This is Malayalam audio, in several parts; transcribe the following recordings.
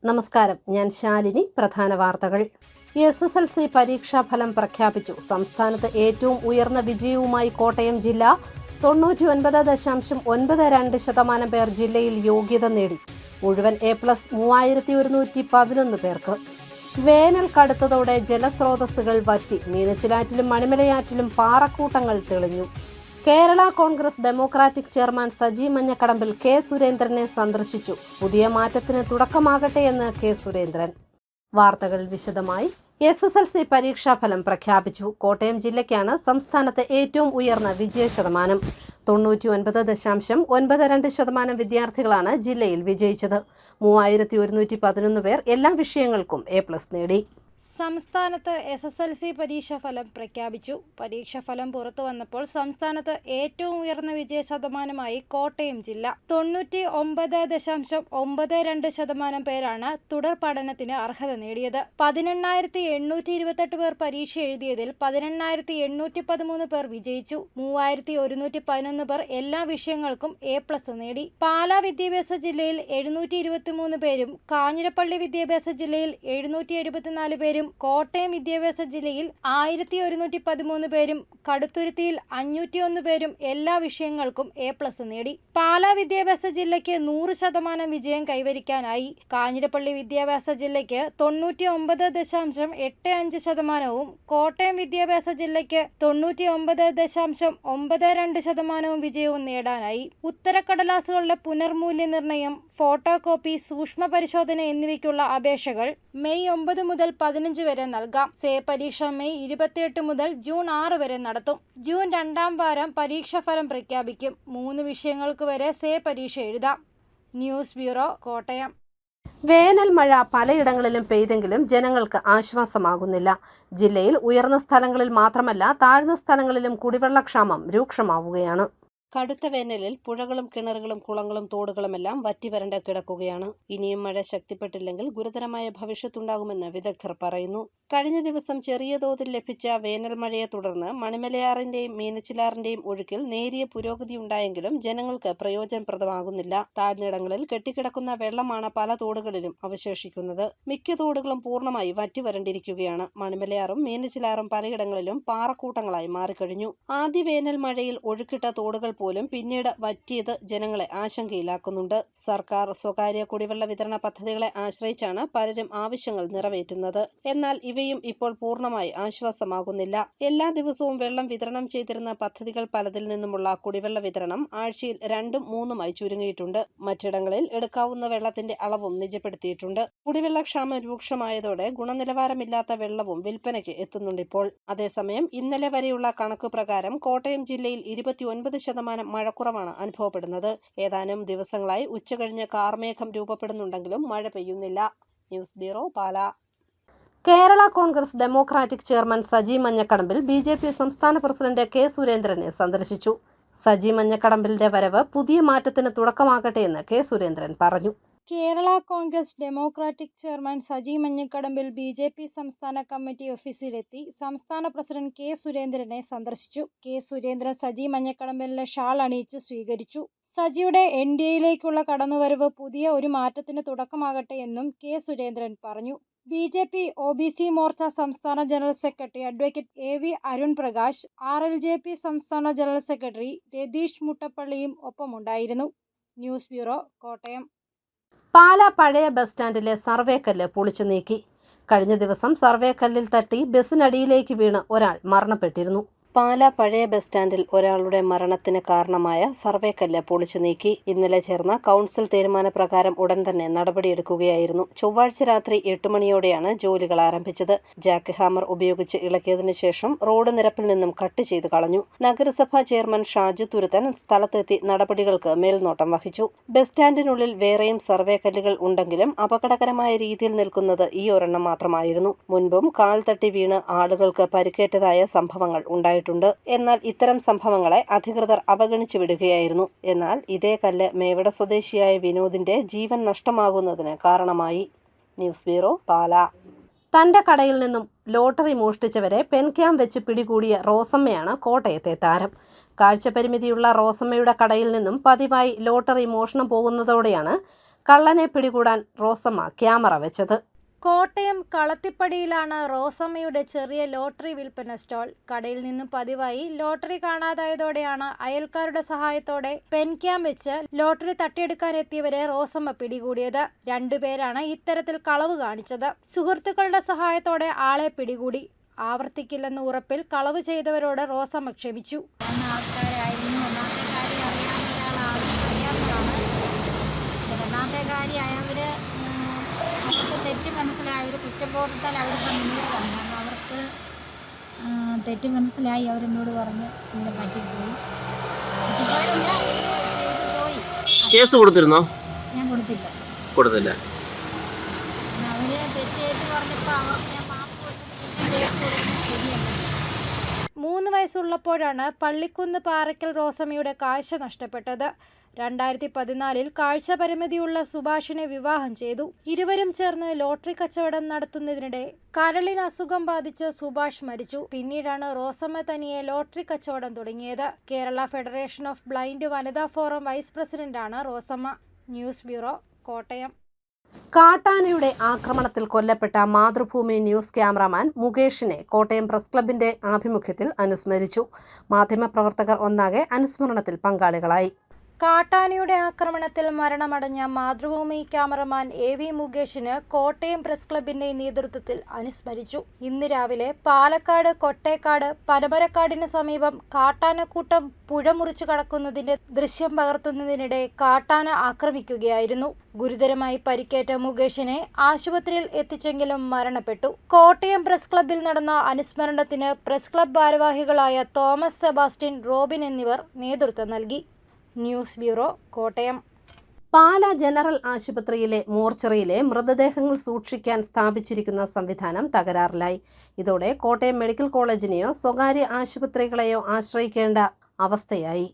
നമസ്കാരം, ഞാൻ ശാലിനി. പ്രധാന വാർത്തകൾ. SSLC പരീക്ഷാഫലം പ്രഖ്യാപിച്ചു. സംസ്ഥാനത്ത് ഏറ്റവും ഉയർന്ന വിജയവുമായി കോട്ടയം ജില്ല. 99.92% പേർ ജില്ലയിൽ യോഗ്യത നേടി. മുഴുവൻ A+ 3111 പേർക്ക്. വേനൽ കടുത്തതോടെ ജലസ്രോതസ്സുകൾ വറ്റി. മീനച്ചിലാറ്റിലും മണിമലയാറ്റിലും പാറക്കൂട്ടങ്ങൾ തെളിഞ്ഞു. Kerala Congress Democratic chairman Saji Manjakadambil K സുരേന്ദ്രനെ സന്ദർശിച്ചു. പുതിയ മാറ്റത്തിന് തുടക്കമാകട്ടെ എന്ന് കെ സുരേന്ദ്രൻ. വാർത്തകൾ വിശദമായി. SSLC പരീക്ഷാഫലം പ്രഖ്യാപിച്ചു. കോട്ടയം ജില്ലയ്ക്കാണ് സംസ്ഥാനത്ത് ഏറ്റവും ഉയർന്ന വിജയശതമാനം. 99.92% വിദ്യാർത്ഥികളാണ് ജില്ലയിൽ വിജയിച്ചത്. 3111 പേർ എല്ലാ വിഷയങ്ങൾക്കും A+ നേടി. സംസ്ഥാനത്ത് SSLC പരീക്ഷാഫലം പ്രഖ്യാപിച്ചു. പരീക്ഷാഫലം പുറത്തു വന്നപ്പോൾ സംസ്ഥാനത്ത് ഏറ്റവും ഉയർന്ന വിജയ ശതമാനമായി കോട്ടയം ജില്ല. 99.92% പേരാണ് തുടർ പഠനത്തിന് അർഹത നേടിയത്. 18,828 പേർ പരീക്ഷ എഴുതിയതിൽ 18,813 പേർ വിജയിച്ചു. 3,111 പേർ എല്ലാ വിഷയങ്ങൾക്കും A+ നേടി. പാലാ വിദ്യാഭ്യാസ ജില്ലയിൽ 723 പേരും കാഞ്ഞിരപ്പള്ളി വിദ്യാഭ്യാസ ജില്ലയിൽ 774 പേരും കോട്ടയം വിദ്യാഭ്യാസ ജില്ലയിൽ 1113 പേരും കടുത്തുരുത്തിയിൽ 501 പേരും എല്ലാ വിഷയങ്ങൾക്കും A+ നേടി. പാലാ വിദ്യാഭ്യാസ ജില്ലയ്ക്ക് 100% വിജയം കൈവരിക്കാനായി. കാഞ്ഞിരപ്പള്ളി വിദ്യാഭ്യാസ ജില്ലയ്ക്ക് 99.85%, കോട്ടയം വിദ്യാഭ്യാസ ജില്ലയ്ക്ക് 99.92% വിജയവും നേടാനായി. ഉത്തരക്കടലാസുകളുടെ പുനർമൂല്യനിർണ്ണയം, ഫോട്ടോ കോപ്പി, സൂക്ഷ്മ പരിശോധന എന്നിവയ്ക്കുള്ള അപേക്ഷകൾ മെയ് 9 മുതൽ 15 വരെ നൽകാം. സേ പരീക്ഷ മെയ് 28 മുതൽ ജൂൺ 6 വരെ നടത്തും. ജൂൺ 2ാം വാരം പരീക്ഷാഫലം പ്രഖ്യാപിക്കും. 3 വിഷയങ്ങൾക്ക് വരെ സേ പരീക്ഷ എഴുതാം. News bureau, Kottayam. വേനൽ മഴ പലയിടങ്ങളിലും പെയ്തെങ്കിലും ജനങ്ങൾക്ക് ആശ്വാസമാകുന്നില്ല. ജില്ലയിൽ ഉയർന്ന സ്ഥലങ്ങളിൽ മാത്രമല്ല താഴ്ന്ന സ്ഥലങ്ങളിലും കുടിവെള്ളക്ഷാമം രൂക്ഷമാവുകയാണ്. കടുത്ത വേനലിൽ പുഴകളും കിണറുകളും കുളങ്ങളും തോടുകളുമെല്ലാം വറ്റിവരണ്ട് കിടക്കുകയാണ്. ഇനിയും മഴ ശക്തിപ്പെട്ടില്ലെങ്കിൽ ഗുരുതരമായ ഭവിഷ്യത്തുണ്ടാകുമെന്ന് വിദഗ്ധർ പറയുന്നു. കഴിഞ്ഞ ദിവസം ചെറിയ തോതിൽ ലഭിച്ച വേനൽ മഴയെ തുടർന്ന് മണിമലയാറിന്റെയും മീനച്ചിലാറിന്റെയും ഒഴുക്കിൽ നേരിയ പുരോഗതിയുണ്ടായെങ്കിലും ജനങ്ങൾക്ക് പ്രയോജനപ്രദമാകുന്നില്ല. താഴ്ന്നിടങ്ങളിൽ കെട്ടിക്കിടക്കുന്ന വെള്ളമാണ് പല തോടുകളിലും അവശേഷിക്കുന്നത്. മിക്ക തോടുകളും പൂർണ്ണമായി വറ്റിവരണ്ടിരിക്കുകയാണ്. മണിമലയാറും മീനച്ചിലാറും പലയിടങ്ങളിലും പാറക്കൂട്ടങ്ങളായി മാറിക്കഴിഞ്ഞു. ആദ്യ വേനൽ മഴയിൽ ഒഴുക്കിട്ട തോടുകൾ പോലും പിന്നീട് വറ്റിയത് ജനങ്ങളെ ആശങ്കയിലാക്കുന്നുണ്ട്. സർക്കാർ സ്വകാര്യ കുടിവെള്ള വിതരണ പദ്ധതികളെ ആശ്രയിച്ചാണ് പലരും ആവശ്യങ്ങൾ നിറവേറ്റുന്നത്. എന്നാൽ ഇവയും ഇപ്പോൾ പൂർണ്ണമായി ആശ്വാസമാകുന്നില്ല. എല്ലാ ദിവസവും വെള്ളം വിതരണം ചെയ്തിരുന്ന പദ്ധതികൾ പലതിൽ നിന്നുമുള്ള കുടിവെള്ള വിതരണം ആഴ്ചയിൽ 2ഉം 3ഉമായി ചുരുങ്ങിയിട്ടുണ്ട്. മറ്റിടങ്ങളിൽ എടുക്കാവുന്ന വെള്ളത്തിന്റെ അളവും നിജപ്പെടുത്തിയിട്ടുണ്ട്. കുടിവെള്ളക്ഷാമം രൂക്ഷമായതോടെ ഗുണനിലവാരമില്ലാത്ത വെള്ളവും വിൽപ്പനയ്ക്ക് എത്തുന്നുണ്ടിപ്പോൾ. അതേസമയം ഇന്നലെ വരെയുള്ള കണക്കുപ്രകാരം കോട്ടയം ജില്ലയിൽ 29% മഴക്കുറവാണ് അനുഭവപ്പെടുന്നത്. ഏതാനും ദിവസങ്ങളായി ഉച്ചകഴിഞ്ഞ് കാർമേഘം രൂപപ്പെടുന്നുണ്ടെങ്കിലും മഴ പെയ്യുന്നില്ല. News bureau, Pala. Kerala Congress Democratic chairman Saji Manjakkadambil BJP സംസ്ഥാന പ്രസിഡന്റ് കെ സുരേന്ദ്രനെ സന്ദർശിച്ചു. സജി മഞ്ഞക്കടമ്പിലിന്റെ വരവ് പുതിയ മാറ്റത്തിന് തുടക്കമാകട്ടെ എന്ന് കെ സുരേന്ദ്രൻ പറഞ്ഞു. Kerala Congress Democratic chairman Saji Manjakkadambil BJP സംസ്ഥാന കമ്മിറ്റി ഓഫീസിലെത്തി സംസ്ഥാന പ്രസിഡന്റ് കെ സുരേന്ദ്രനെ സന്ദർശിച്ചു. കെ സുരേന്ദ്രൻ സജി മഞ്ഞക്കടമ്പിലിനെ ഷാൾ അണിയിച്ച് സ്വീകരിച്ചു. സജിയുടെ NDAയിലേക്കുള്ള കടന്നുവരവ് പുതിയ ഒരു മാറ്റത്തിന് തുടക്കമാകട്ടെ എന്നും കെ സുരേന്ദ്രൻ പറഞ്ഞു. BJP OBC മോർച്ച സംസ്ഥാന general secretary advocate AV Arun Prakash, RLJP സംസ്ഥാന ജനറൽ സെക്രട്ടറി രതീഷ് മുട്ടപ്പള്ളിയും ഒപ്പമുണ്ടായിരുന്നു. News bureau, Kottayam. പാലാ പഴയ ബസ് സ്റ്റാൻഡിലെ സർവേക്കല്ല് പൊളിച്ചു നീക്കി. കഴിഞ്ഞ ദിവസം സർവേക്കല്ലിൽ തട്ടി ബസ്സിനടിയിലേക്ക് വീണ് ഒരാൾ മരണപ്പെട്ടിരുന്നു. പാലാ പഴയ ബസ് സ്റ്റാൻഡിൽ ഒരാളുടെ മരണത്തിന് കാരണമായ സർവേക്കല്ല് പൊളിച്ചു നീക്കി. ഇന്നലെ ചേർന്ന കൗൺസിൽ തീരുമാനപ്രകാരം ഉടൻ തന്നെ നടപടിയെടുക്കുകയായിരുന്നു. ചൊവ്വാഴ്ച രാത്രി 8 മണിയോടെയാണ് ജോലികൾ ആരംഭിച്ചത്. ജാക്ക് ഹാമർ ഉപയോഗിച്ച് ഇളക്കിയതിനു ശേഷം റോഡ് നിരപ്പിൽ നിന്നും കട്ട് ചെയ്ത് കളഞ്ഞു. നഗരസഭാ ചെയർമാൻ ഷാജു തുരുത്തൻ സ്ഥലത്തെത്തി നടപടികൾക്ക് മേൽനോട്ടം വഹിച്ചു. ബസ് സ്റ്റാൻഡിനുള്ളിൽ വേറെയും സർവേക്കല്ലുകൾ ഉണ്ടെങ്കിലും അപകടകരമായ രീതിയിൽ നിൽക്കുന്നത് ഈ ഒരെണ്ണം മാത്രമായിരുന്നു. മുൻപും കാൽ തട്ടി വീണ് ആളുകൾക്ക് പരിക്കേറ്റതായ സംഭവങ്ങൾ ഉണ്ടായിട്ടുണ്ട്. എന്നാൽ ഇത്തരം സംഭവങ്ങളെ അധികൃതർ അവഗണിച്ചു വിടുകയായിരുന്നു. എന്നാൽ ഇതേ കല്ല് മേവട സ്വദേശിയായ വിനോദിന്റെ ജീവൻ നഷ്ടമാകുന്നതിന് കാരണമായി. News bureau, Pala. തന്റെ കടയിൽ നിന്നും ലോട്ടറി മോഷ്ടിച്ചവരെ പെൻക്യാം വെച്ച് പിടികൂടിയ റോസമ്മയാണ് കോട്ടയത്തെ താരം. കാഴ്ചപരിമിതിയുള്ള റോസമ്മയുടെ കടയിൽ നിന്നും പതിവായി ലോട്ടറി മോഷണം പോകുന്നതോടെയാണ് കള്ളനെ പിടികൂടാൻ റോസമ്മ ക്യാമറ വെച്ചത്. കോട്ടയം കളത്തിപ്പടിയിലാണ് റോസമ്മയുടെ ചെറിയ ലോട്ടറി വിൽപ്പന സ്റ്റാൾ. കടയിൽ നിന്നും പതിവായി ലോട്ടറി കാണാതായതോടെയാണ് അയൽക്കാരുടെ സഹായത്തോടെ പെൻക്യാം വെച്ച് ലോട്ടറി തട്ടിയെടുക്കാനെത്തിയവരെ റോസമ്മ പിടികൂടിയത്. 2 പേരാണ് ഇത്തരത്തിൽ കളവ് കാണിച്ചത്. സുഹൃത്തുക്കളുടെ സഹായത്തോടെ ആളെ പിടികൂടി. ആവർത്തിക്കില്ലെന്ന ഉറപ്പിൽ കളവ് ചെയ്തവരോട് റോസമ്മ ക്ഷമിച്ചു. അവർക്ക് തെറ്റ് മനസ്സിലായി, ഒരു കുറ്റബോധത്താൽ അവരിപ്പോൾ മുന്നോട്ട് വന്നു. കാരണം അവർക്ക് തെറ്റ് മനസ്സിലായി. അവരെന്നോട് പറഞ്ഞ് ഇവിടെ പറ്റിപ്പോയി. പോയി. കേസ് കൊടുത്തിരുന്നോ? ഞാൻ കൊടുത്തില്ല. അവർ തെറ്റ് ചെയ്ത് പറഞ്ഞപ്പോൾ അവർക്ക് ഞാൻ മാപ്പ് കൊടുത്തിട്ട് പിന്നെ കേസ് കൊടുക്കുന്നത് ശരിയല്ല. 3 വയസ്സുള്ളപ്പോഴാണ് പള്ളിക്കുന്ന് പാറയ്ക്കൽ റോസമ്മയുടെ കാഴ്ച നഷ്ടപ്പെട്ടത്. 2014 കാഴ്ച പരിമിതിയുള്ള സുഭാഷിനെ വിവാഹം ചെയ്തു. ഇരുവരും ചേർന്ന് ലോട്ടറി കച്ചവടം നടത്തുന്നതിനിടെ കരളിന് അസുഖം ബാധിച്ച് സുഭാഷ് മരിച്ചു. പിന്നീടാണ് റോസമ്മ തനിയെ ലോട്ടറി കച്ചവടം തുടങ്ങിയത്. കേരള ഫെഡറേഷൻ ഓഫ് ബ്ലൈൻഡ് വനിതാ ഫോറം വൈസ് പ്രസിഡന്റാണ് റോസമ്മ. News bureau, Kottayam. കാട്ടാനയുടെ ആക്രമണത്തിൽ കൊല്ലപ്പെട്ട മാതൃഭൂമി ന്യൂസ് ക്യാമറാമാൻ മുകേഷിനെ കോട്ടയം പ്രസ് ക്ലബിന്റെ ആഭിമുഖ്യത്തിൽ അനുസ്മരിച്ചു. മാധ്യമപ്രവർത്തകർ ഒന്നാകെ അനുസ്മരണത്തിൽ പങ്കാളികളായി. കാട്ടാനയുടെ ആക്രമണത്തിൽ മരണമടഞ്ഞ മാതൃഭൂമി ക്യാമറമാൻ AV മുകേഷിന് കോട്ടയം പ്രസ് ക്ലബിന്റെ നേതൃത്വത്തിൽ അനുസ്മരിച്ചു. ഇന്ന് രാവിലെ പാലക്കാട് കൊട്ടേക്കാട് പനമരക്കാടിന് സമീപം കാട്ടാനക്കൂട്ടം പുഴ മുറിച്ചു കടക്കുന്നതിന്റെ ദൃശ്യം പകർത്തുന്നതിനിടെ കാട്ടാന ആക്രമിക്കുകയായിരുന്നു. ഗുരുതരമായി പരിക്കേറ്റ മുകേഷിനെ ആശുപത്രിയിൽ എത്തിച്ചെങ്കിലും മരണപ്പെട്ടു. കോട്ടയം പ്രസ് ക്ലബിൽ നടന്ന അനുസ്മരണത്തിന് പ്രസ് ക്ലബ് ഭാരവാഹികളായ തോമസ് സെബാസ്റ്റ്യൻ, റോബിൻ എന്നിവർ നേതൃത്വം നൽകി. News bureau, Kottayam. Pala general ആശുപത്രിയിലെ മോർച്ചറിയിലെ മൃതദേഹങ്ങൾ സൂക്ഷിക്കാൻ സ്ഥാപിച്ചിരിക്കുന്ന സംവിധാനം തകരാറിലായി. ഇതോടെ കോട്ടയം മെഡിക്കൽ കോളേജിനെയോ സ്വകാര്യ ആശുപത്രികളെയോ ആശ്രയിക്കേണ്ട അവസ്ഥയായി.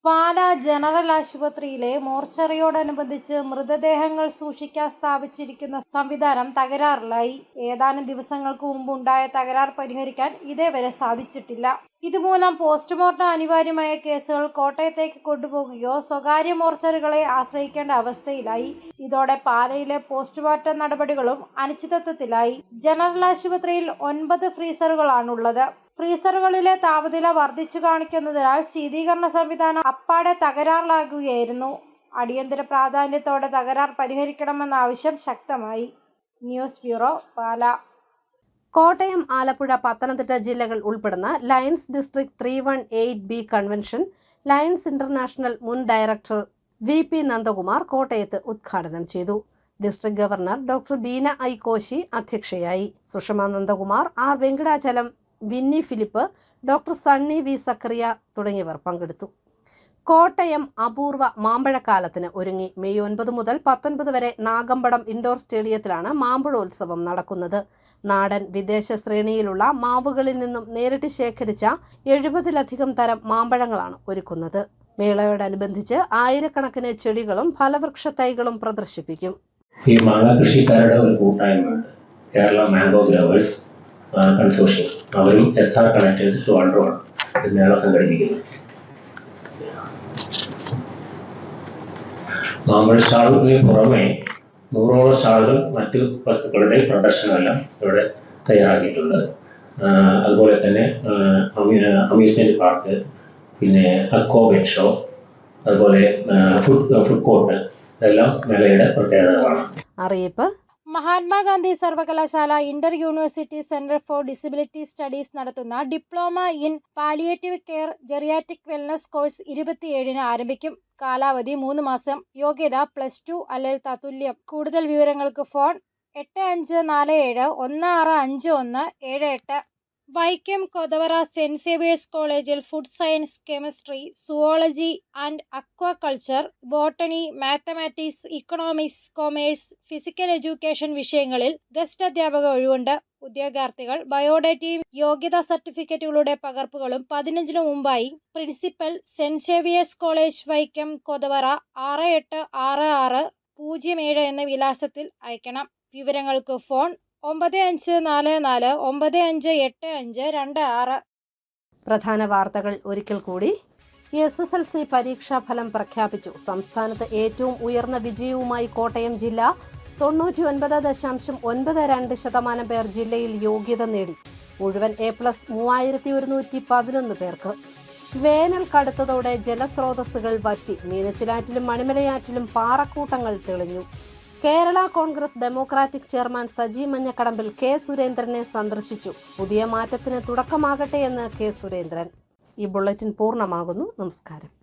പാലാ ജനറൽ ആശുപത്രിയിലെ മോർച്ചറിയോടനുബന്ധിച്ച് മൃതദേഹങ്ങൾ സൂക്ഷിക്കാൻ സ്ഥാപിച്ചിരിക്കുന്ന സംവിധാനം തകരാറിലായി. ഏതാനും ദിവസങ്ങൾക്ക് മുമ്പുണ്ടായ തകരാർ പരിഹരിക്കാൻ ഇതേവരെ സാധിച്ചിട്ടില്ല. ഇതുമൂലം പോസ്റ്റ്മോർട്ടം അനിവാര്യമായ കേസുകൾ കോട്ടയത്തേക്ക് കൊണ്ടുപോകുകയോ സ്വകാര്യ മോർച്ചറികളെ ആശ്രയിക്കേണ്ട അവസ്ഥയിലായി. ഇതോടെ പാലയിലെ പോസ്റ്റ്മോർട്ടം നടപടികളും അനിശ്ചിതത്വത്തിലായി. ജനറൽ ആശുപത്രിയിൽ 9 ഫ്രീസറുകളാണുള്ളത്. ഫ്രീസറുകളിലെ താപനില വർദ്ധിച്ചു കാണിക്കുന്നതിനാൽ ശീതീകരണ സംവിധാനം അപ്പാടെ തകരാറിലാകുകയായിരുന്നു. അടിയന്തര പ്രാധാന്യത്തോടെ തകരാർ പരിഹരിക്കണമെന്ന ആവശ്യം ശക്തമായി. News bureau, Pala. കോട്ടയം, ആലപ്പുഴ, പത്തനംതിട്ട ജില്ലകൾ ഉൾപ്പെടുന്ന Lions district 318B convention Lions International മുൻ ഡയറക്ടർ VP നന്ദകുമാർ കോട്ടയത്ത് ഉദ്ഘാടനം ചെയ്തു. District governor doctor Beena I Koshy അധ്യക്ഷയായി. Sushama Nandakumar, R Venkatachalam, Winnie Philip, doctor Sunny V Zachariah തുടങ്ങിയവർ പങ്കെടുത്തു. കോട്ടയം അപൂർവ മാമ്പഴക്കാലത്തിന് ഒരുങ്ങി. മെയ് 9 മുതൽ 19 വരെ നാഗമ്പടം ഇൻഡോർ സ്റ്റേഡിയത്തിലാണ് മാമ്പഴോത്സവം നടക്കുന്നത്. നാടൻ, വിദേശ ശ്രേണിയിലുള്ള മാവുകളിൽ നിന്നും നേരിട്ട് ശേഖരിച്ച 70-ലധികം തരം മാമ്പഴങ്ങളാണ് ഒരുക്കുന്നത്. മേളയോടനുബന്ധിച്ച് ആയിരക്കണക്കിന് ചെടികളും ഫലവൃക്ഷ തൈകളും പ്രദർശിപ്പിക്കും. ഈ മാങ്ങ കൃഷിക്കാരുടെ ഒരു കൂട്ടായ്മയുണ്ട്, കേരള മാംഗോ ഗ്രവേഴ്സ് കൺസോർഷ്യം. അവരും SR കണക്ടേഴ്സ് ട്രിവാൻഡ്രമാണ് മേള സംഘടിപ്പിക്കുന്നത്. മാമ്പഴ സ്റ്റാളുകൾക്ക് പുറമെ 100ഓളം സ്റ്റാളുകൾ മറ്റു വസ്തുക്കളുടെ പ്രദർശനമെല്ലാം ഇവിടെ തയ്യാറാക്കിയിട്ടുണ്ട്. അതുപോലെ തന്നെ അമ്യൂസ്മെന്റ് പാർക്ക്, പിന്നെ അക്വോ പെറ്റ് ഷോ, അതുപോലെ ഫുഡ് കോർട്ട്, ഇതെല്ലാം മേളയുടെ പ്രത്യേകതകളാണ്. അറിയിപ്പ്: മഹാത്മാഗാന്ധി സർവകലാശാല inter university centre for disability studies നടത്തുന്ന diploma in palliative care geriatric wellness course 27-ന് ആരംഭിക്കും. കാലാവധി 3 മാസം. യോഗ്യത +2 അല്ലെങ്കിൽ തത്തുല്യം. കൂടുതൽ വിവരങ്ങൾക്ക് phone 8547165178. Vaikom Kothavara Saint Xavier's കോളേജിൽ food science, chemistry, zoology and aquaculture, botany, mathematics, economics, commerce, physical education വിഷയങ്ങളിൽ ഗസ്റ്റ് അധ്യാപക ഒഴിവുണ്ട്. ഉദ്യോഗാർത്ഥികൾ ബയോഡേറ്റയും യോഗ്യതാ സർട്ടിഫിക്കറ്റുകളുടെ പകർപ്പുകളും 15-നു മുമ്പായി principal, Saint Xavier's college, Vaikom, Kothavara 686607 എന്ന വിലാസത്തിൽ അയക്കണം. വിവരങ്ങൾക്ക് ഫോൺ 9544958526. പ്രധാന വാർത്തകൾ ഒരിക്കൽ കൂടി. SSLC പരീക്ഷാഫലം പ്രഖ്യാപിച്ചു. സംസ്ഥാനത്ത് ഏറ്റവും ഉയർന്ന വിജയവുമായി കോട്ടയം ജില്ല. 99.92% പേർ ജില്ലയിൽ യോഗ്യത നേടി. മുഴുവൻ A+ 3111 പേർക്ക്. വേനൽ കടുത്തതോടെ ജലസ്രോതസ്സുകൾ വറ്റി. മീനച്ചിലാറ്റിലും മണിമലയാറ്റിലും പാറക്കൂട്ടങ്ങൾ തെളിഞ്ഞു. Kerala Congress Democratic chairman Saji Manjakadambil K. സുരേന്ദ്രനെ സന്ദർശിച്ചു. പുതിയ മാറ്റത്തിന് തുടക്കമാകട്ടെ എന്ന് K. സുരേന്ദ്രൻ. ഈ ബുള്ളറ്റിൻ പൂർണ്ണമാകുന്നു. നമസ്കാരം.